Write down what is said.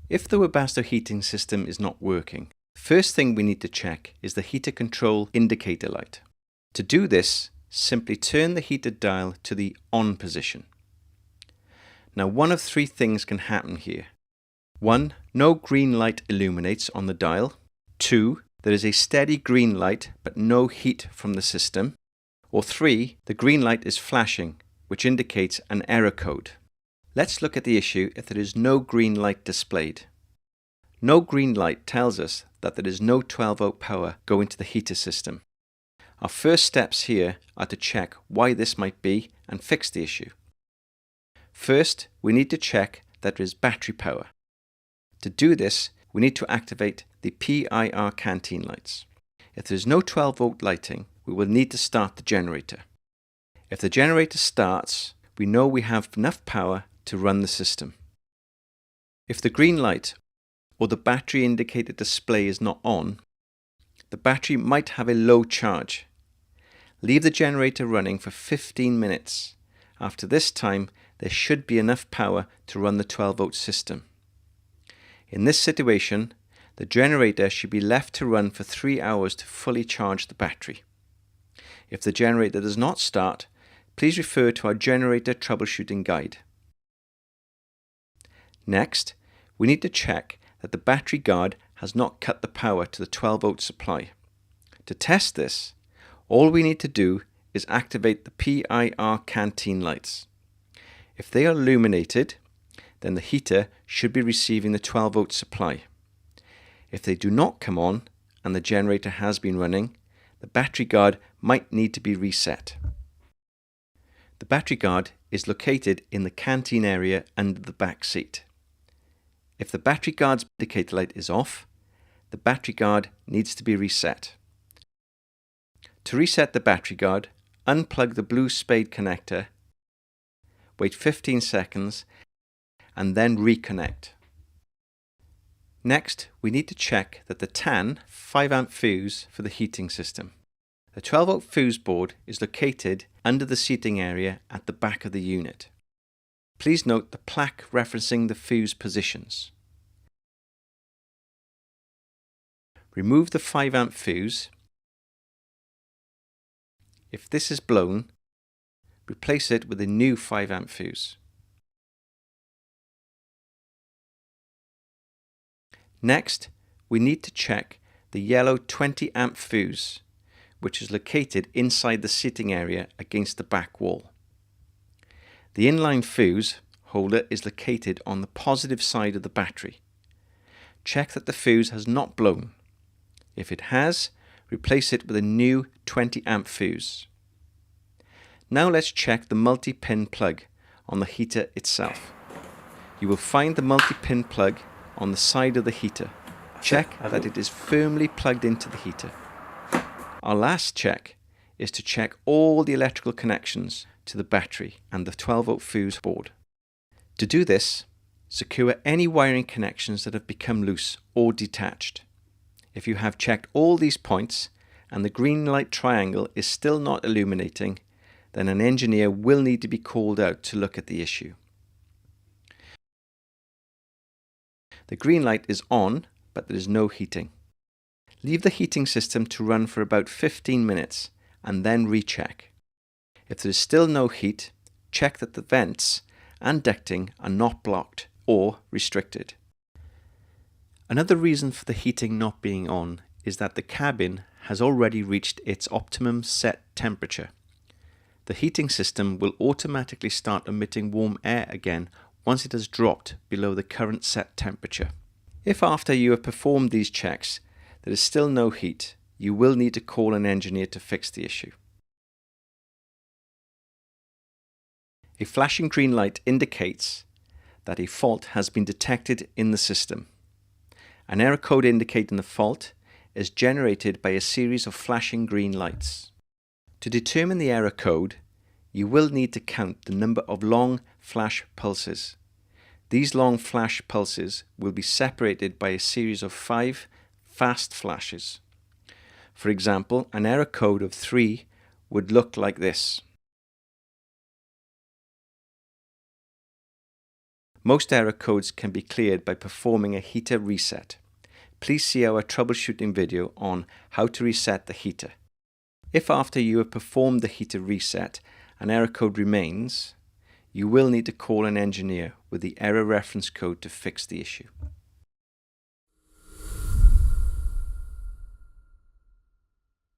If the Webasto heating system is not working, the first thing we need to check is the heater control indicator light. To do this, simply turn the heater dial to the on position. Now, one of three things can happen here. 1. No green light illuminates on the dial. 2. There is a steady green light but no heat from the system. Or 3. The green light is flashing, which indicates an error code. Let's look at the issue if there is no green light displayed. No green light tells us that there is no 12-volt power going to the heater system. Our first steps here are to check why this might be and fix the issue. First, we need to check that there is battery power. To do this, we need to activate the PIR canteen lights. If there is no 12-volt lighting, we will need to start the generator. If the generator starts, we know we have enough power to run the system. If the green light or the battery indicator display is not on, the battery might have a low charge. Leave the generator running for 15 minutes. After this time, there should be enough power to run the 12-volt system. In this situation, the generator should be left to run for 3 hours to fully charge the battery. If the generator does not start, please refer to our generator troubleshooting guide. Next, we need to check that the battery guard has not cut the power to the 12-volt supply. To test this, all we need to do is activate the PIR canteen lights. If they are illuminated, then the heater should be receiving the 12-volt supply. If they do not come on and the generator has been running, the battery guard might need to be reset. The battery guard is located in the canteen area under the back seat. If the battery guard's indicator light is off, the battery guard needs to be reset. To reset the battery guard, unplug the blue spade connector, wait 15 seconds, and then reconnect. Next, we need to check that the TAN 5-amp fuse for the heating system. The 12-volt fuse board is located under the seating area at the back of the unit. Please note the plaque referencing the fuse positions. Remove the 5-amp fuse. If this is blown, replace it with a new 5-amp fuse. Next, we need to check the yellow 20-amp fuse, which is located inside the seating area against the back wall. The inline fuse holder is located on the positive side of the battery. Check that the fuse has not blown. If it has, replace it with a new 20-amp fuse. Now let's check the multi-pin plug on the heater itself. You will find the multi-pin plug on the side of the heater. Check that it is firmly plugged into the heater. Our last check is to check all the electrical connections to the battery and the 12-volt fuse board. To do this, secure any wiring connections that have become loose or detached. If you have checked all these points and the green light triangle is still not illuminating, then an engineer will need to be called out to look at the issue. The green light is on, but there is no heating. Leave the heating system to run for about 15 minutes and then recheck. If there is still no heat, check that the vents and ducting are not blocked or restricted. Another reason for the heating not being on is that the cabin has already reached its optimum set temperature. The heating system will automatically start emitting warm air again once it has dropped below the current set temperature. If after you have performed these checks there is still no heat, you will need to call an engineer to fix the issue. A flashing green light indicates that a fault has been detected in the system. An error code indicating the fault is generated by a series of flashing green lights. To determine the error code, you will need to count the number of long flash pulses. These long flash pulses will be separated by a series of 5 fast flashes. For example, an error code of 3 would look like this. Most error codes can be cleared by performing a heater reset. Please see our troubleshooting video on how to reset the heater. If after you have performed the heater reset an error code remains, you will need to call an engineer with the error reference code to fix the issue.